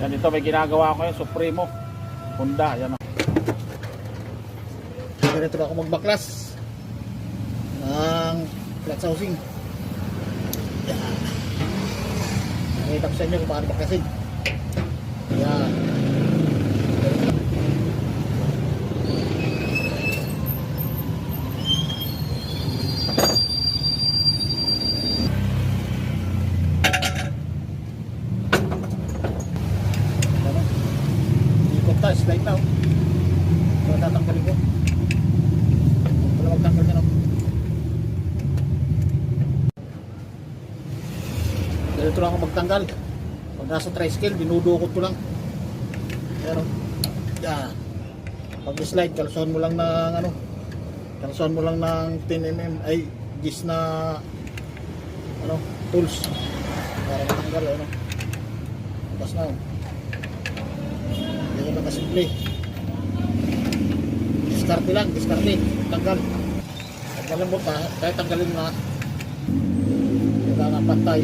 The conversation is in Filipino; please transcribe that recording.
Yan, ito may ginagawa ko yung Supremo Honda. Yan, oh. Ganito na ako magbaklas ng clutch housing. Yan. Nakita ko sa inyo kung paano baklasin. Yan. Slide na, so tatanggalin ko wala magtanggal nyo, no? Ganito lang ako magtanggal. Pag nasa tricycle dinudukot ko lang, pero yan, pag slide kalsuhan mo lang ng ano, kalsuhan mo lang ng 10mm ay gis na ano, tools para matanggal, ano, tapos na, hindi ko nakasimple. Diskarte lang, diskarte. Tanggal. Tanggalin mo pa, kahit tanggalin na. Kailangan pantay.